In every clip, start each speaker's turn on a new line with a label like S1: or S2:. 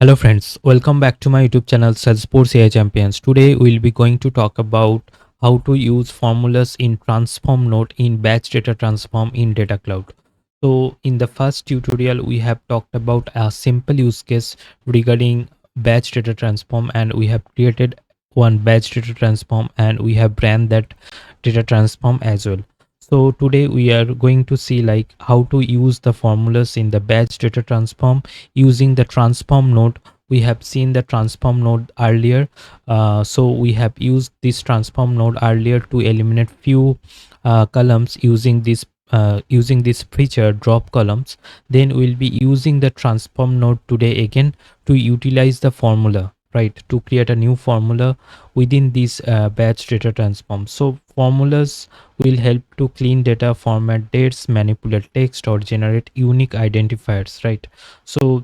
S1: Hello friends, welcome back to my YouTube channel Salesforce AI Champions. Today we'll be going to talk about how to use formulas in transform node in batch data transform in Data Cloud. So in the first tutorial we have talked about a simple use case regarding batch data transform, and we have created one batch data transform and we have ran that data transform as well. So today we are going to see like how to use the formulas in the batch data transform using the transform node. We have seen the transform node earlier, so we have used this transform node earlier to eliminate few columns using this feature drop columns. Then we'll be using the transform node today again to utilize the formula, right, to create a new formula within this batch data transform. So formulas will help to clean data, format dates, manipulate text, or generate unique identifiers, right? So,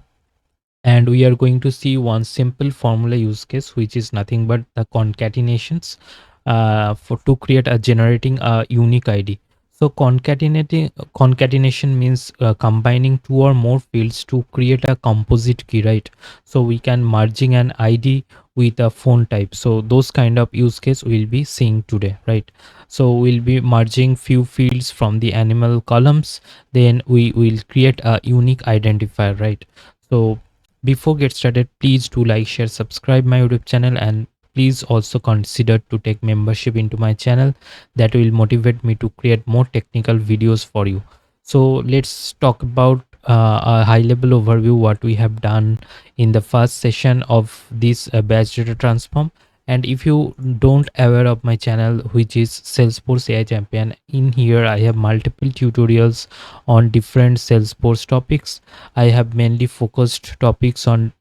S1: and we are going to see one simple formula use case, which is nothing but the concatenations for to create a generating a unique id. So concatenation means combining two or more fields to create a composite key, right? So we can merging an id with a phone type. So those kind of use case we'll be seeing today, right? So we'll be merging few fields from the animal columns, then we will create a unique identifier, right? So before get started, please do like, share, subscribe my YouTube channel, and please also consider to take membership into my channel. That will motivate me to create more technical videos for you. So let's talk about a high level overview what we have done in the first session of this batch data transform. And if you don't aware of my channel, which is Salesforce AI Champion, in here I have multiple tutorials on different Salesforce topics. I have mainly focused topics on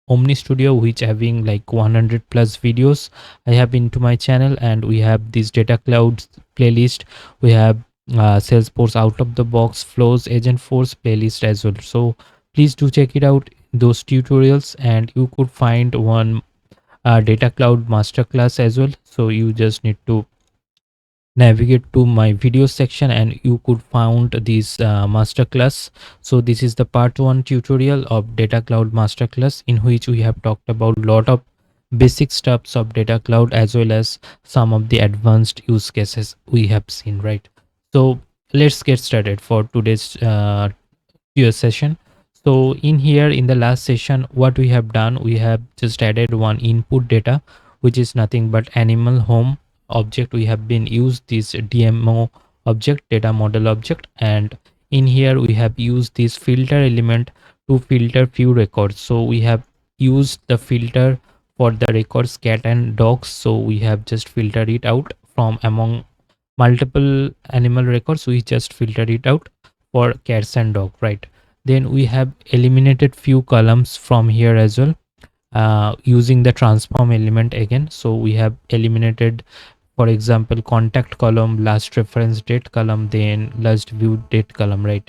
S1: Omni Studio, which having like 100 plus videos I have into my channel, and we have this Data Cloud playlist. We have Salesforce out of the box flows agent force playlist as well. So please do check it out, those tutorials, and you could find one Data Cloud masterclass as well. So you just need to navigate to my video section and you could found this masterclass. So this is the part 1 tutorial of Data Cloud masterclass, in which we have talked about lot of basic steps of Data Cloud as well as some of the advanced use cases we have seen, right? So let's get started for today's session. So in here in the last session, what we have done, we have just added one input data, which is nothing but animal home object. We have been used this DMO object, data model object, and in here we have used this filter element to filter few records. So we have used the filter for the records cat and dogs. So we have just filtered it out from among multiple animal records. We just filtered it out for cats and dog, right? Then we have eliminated few columns from here as well using the transform element again. So we have eliminated, for example, contact column, last reference date column, then last view date column, right?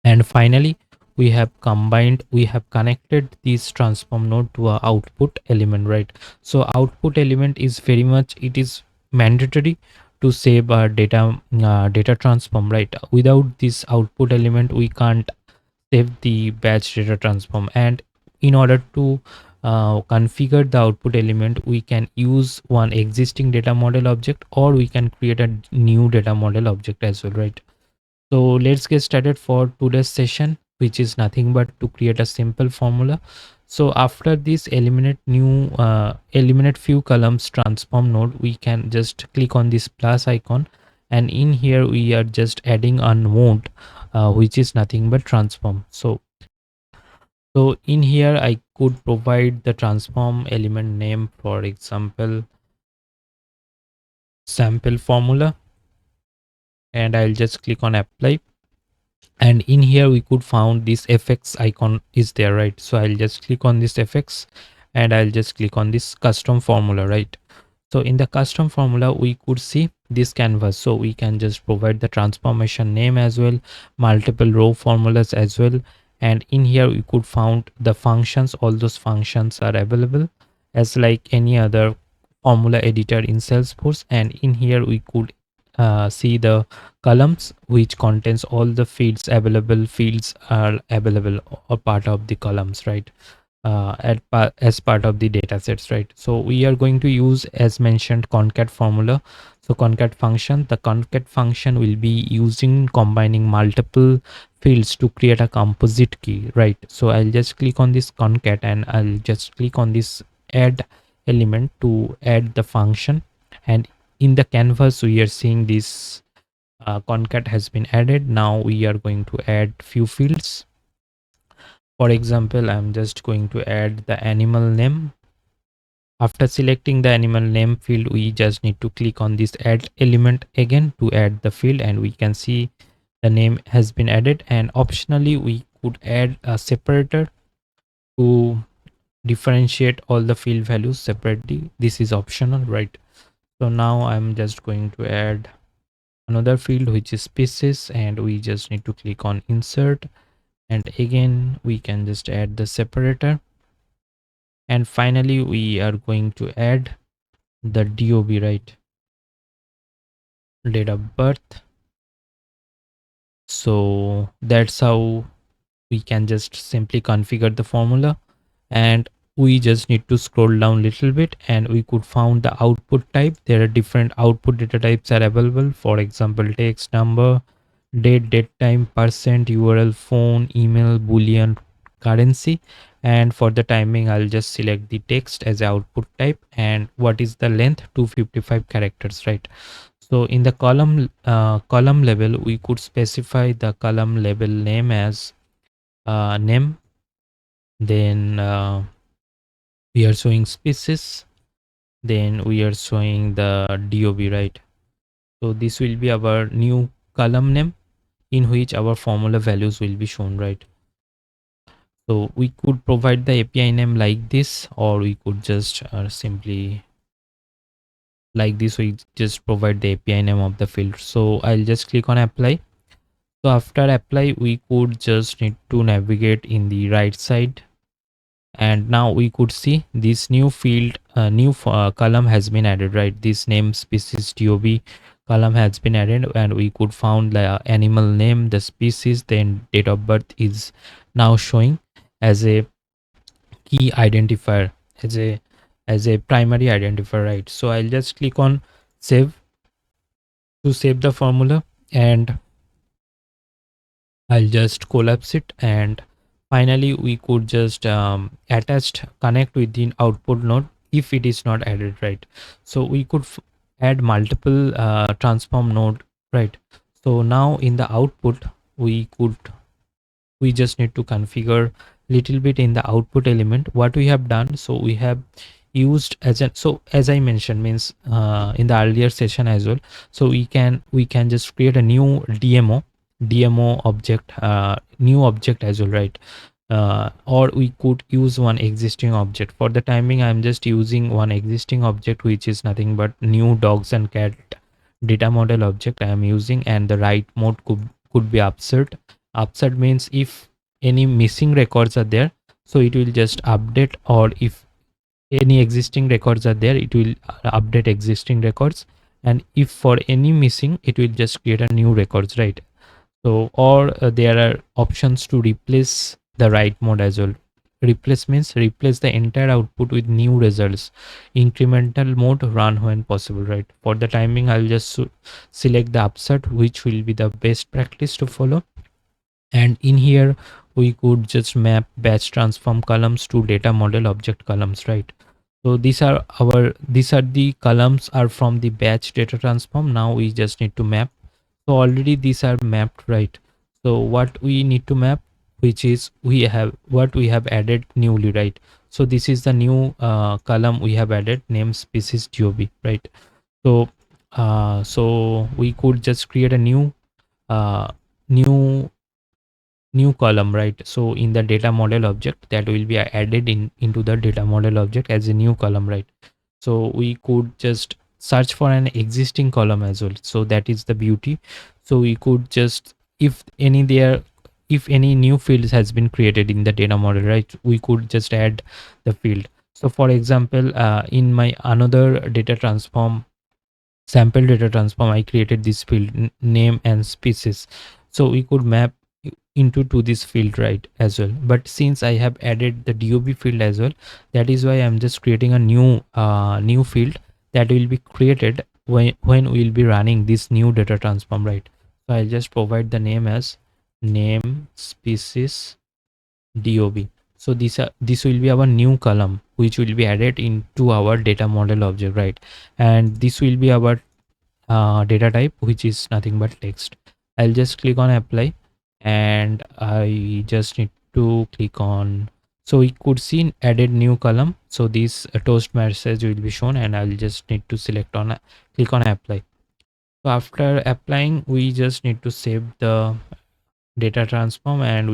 S1: And finally we have connected this transform node to a output element, right? So output element is very much, it is mandatory to save our data transform, right? Without this output element we can't save the batch data transform. And in order to configure the output element, we can use one existing data model object, or we can create a new data model object as well, right? So let's get started for today's session, which is nothing but to create a simple formula. So after this eliminate few columns transform node, we can just click on this plus icon, and in here we are just adding a node which is nothing but transform. So in here I could provide the transform element name, for example sample formula, and I'll just click on apply. And in here we could found this fx icon is there, right? So I'll just click on this fx and I'll just click on this custom formula, right? So in the custom formula we could see this canvas, so we can just provide the transformation name as well, multiple row formulas as well. And in here we could found the functions, all those functions are available as like any other formula editor in Salesforce. And in here we could see the columns which contains all the fields available, fields are available or part of the columns, right? as part of the data sets, right? So we are going to use, as mentioned, concat formula. So concat function, the concat function will be using combining multiple fields to create a composite key, right? So I'll just click on this concat and I'll just click on this add element to add the function. And in the canvas we are seeing this concat has been added. Now we are going to add few fields. For example, I'm just going to add the animal name. After selecting the animal name field, we just need to click on this add element again to add the field, and we can see the name has been added. And optionally we could add a separator to differentiate all the field values separately. This is optional, right? So now I'm just going to add another field, which is species, and we just need to click on insert, and again we can just add the separator. And finally we are going to add the DOB, right? Date of birth. So that's how we can just simply configure the formula. And we just need to scroll down a little bit and we could found the output type. There are different output data types are available. For example, text, number, date time, percent, URL, phone, email, boolean, currency. And for the timing, I'll just select the text as output type. And what is the length? 255 characters, right? So in the column level, we could specify the column label name as name. Then we are showing species. Then we are showing the DOB, right? So this will be our new column name in which our formula values will be shown, right? So we could provide the API name like this, or we could just simply like this. We just provide the API name of the field. So I'll just click on apply. So after apply, we could just need to navigate in the right side, and now we could see this new field, new column has been added, right? This name, species, DOB column has been added, and we could found the animal name, the species, then date of birth is now showing as a key identifier, as a primary identifier, right? So I'll just click on save to save the formula, and I'll just collapse it. And finally we could just attached connect with the output node if it is not added, right? So we could add multiple transform node, right? So now in the output we just need to configure little bit in the output element what we have done. So we have used as an, so as I mentioned means in the earlier session as well, so we can just create a new demo object, new object as well, right? Or we could use one existing object. For the timing, I'm just using one existing object, which is nothing but new dogs and cat data model object I am using. And the write mode could be upsert means if any missing records are there, so it will just update, or if any existing records are there, it will update existing records. And if for any missing, it will just create a new records, right? So or there are options to replace the write mode as well. Replace means replace the entire output with new results. Incremental mode, run when possible, right? For the timing, I'll just select the upsert, which will be the best practice to follow. And in here we could just map batch transform columns to data model object columns, right? So these are the columns are from the batch data transform. Now we just need to map. So already these are mapped, right? So what we need to map, which is what we have added newly, right? So this is the new column we have added, name, species, DOB, right? So so we could just create a uh, new new column, right? So in the data model object, that will be added into the data model object as a new column, right? So we could just search for an existing column as well. So that is the beauty. So we could just, if any new fields has been created in the data model, right, we could just add the field. So for example, in my another data transform, sample data transform, I created this field name and species. So we could map into to this field, right, as well. But since I have added the dob field as well, that is why I'm just creating a new field that will be created when we'll be running this new data transform, right. So I'll just provide the name as name species dob. So this will be our new column which will be added into our data model object, right. And this will be our data type, which is nothing but text. I'll just click on apply, and I just need to click on, so we could see added new column. So this toast message will be shown, and I'll just need to select on click on apply. So after applying, we just need to save the data transform, and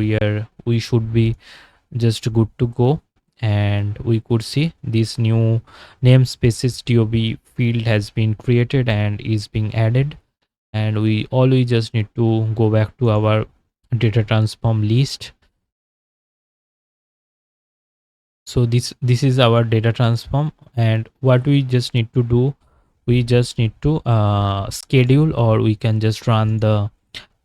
S1: we should be just good to go. And we could see this new namespaces dob field has been created and is being added. And we just need to go back to our data transform list. So this is our data transform, and what we just need to do, we just need to schedule, or we can just run the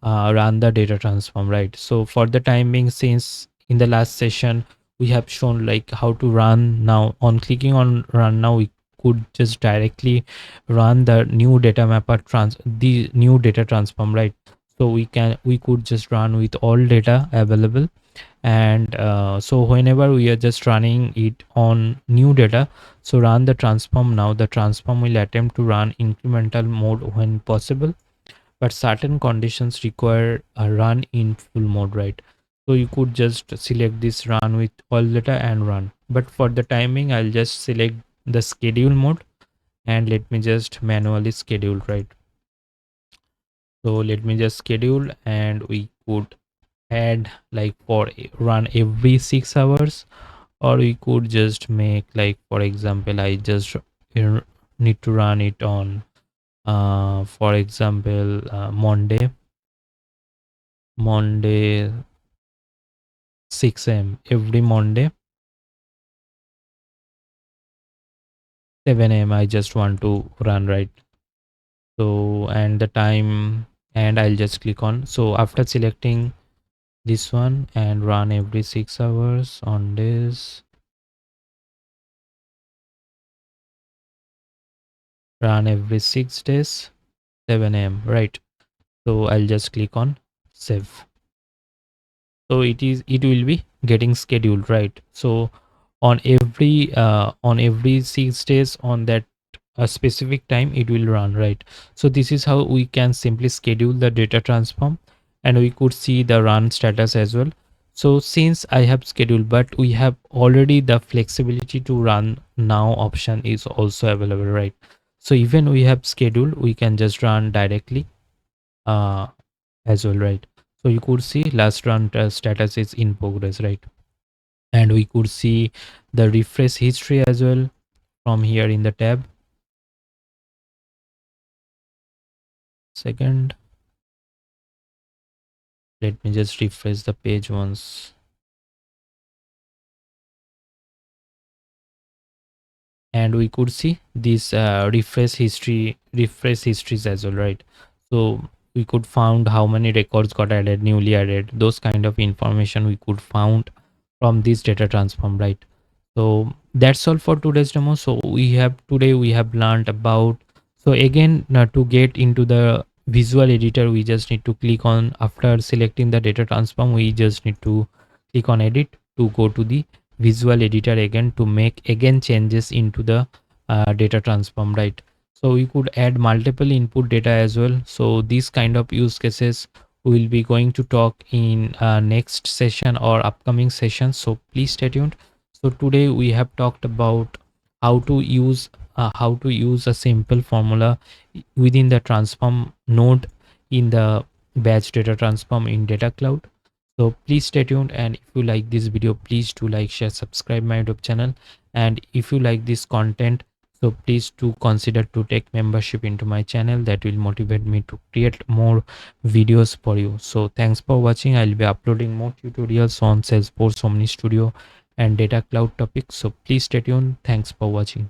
S1: data transform, right. So for the time being, since in the last session we have shown like how to run, now on clicking on run now, we could just directly run the new data mapper the new data transform, right. So we could just run with all data available. And so whenever we are just running it on new data, so run the transform now, the transform will attempt to run incremental mode when possible, but certain conditions require a run in full mode, right. So you could just select this run with all data and run, but for the timing I'll just select the schedule mode, and let me just manually schedule, right. So let me just schedule, and we could add like for run every 6 hours, or we could just make like, for example, I just need to run it on for example Monday 6 a.m. every Monday 7 a.m. I just want to run, right. So and the time, and I'll just click on, so after selecting this one, and run every 6 hours on this, run every 6 days 7 a.m., right. So I'll just click on save. So it will be getting scheduled, right. So on every 6 days on that a specific time it will run, right. So this is how we can simply schedule the data transform, and we could see the run status as well. So since I have scheduled, but we have already the flexibility to run now option is also available, right. So even we have scheduled, we can just run directly uh as well, right. So you could see last run status is in progress, right. And we could see the refresh history as well from here in the tab. Second, let me just refresh the page once, and we could see this refresh histories as well, right. So we could found how many records got added, newly added, those kind of information we could found from this data transform, right. So that's all for today's demo. So today we have learned about, so again to get into the visual editor, we just need to click on, after selecting the data transform, we just need to click on edit to go to the visual editor again to make again changes into the data transform, right. So we could add multiple input data as well. So these kind of use cases we will be going to talk in next session or upcoming sessions, so please stay tuned. So today we have talked about how to use a simple formula within the transform node in the batch data transform in data cloud. So please stay tuned, and if you like this video, please do like, share, subscribe my YouTube channel. And if you like this content, so please do consider to take membership into my channel. That will motivate me to create more videos for you. So thanks for watching. I'll be uploading more tutorials on Salesforce Omni Studio and data cloud topics. So please stay tuned. Thanks for watching.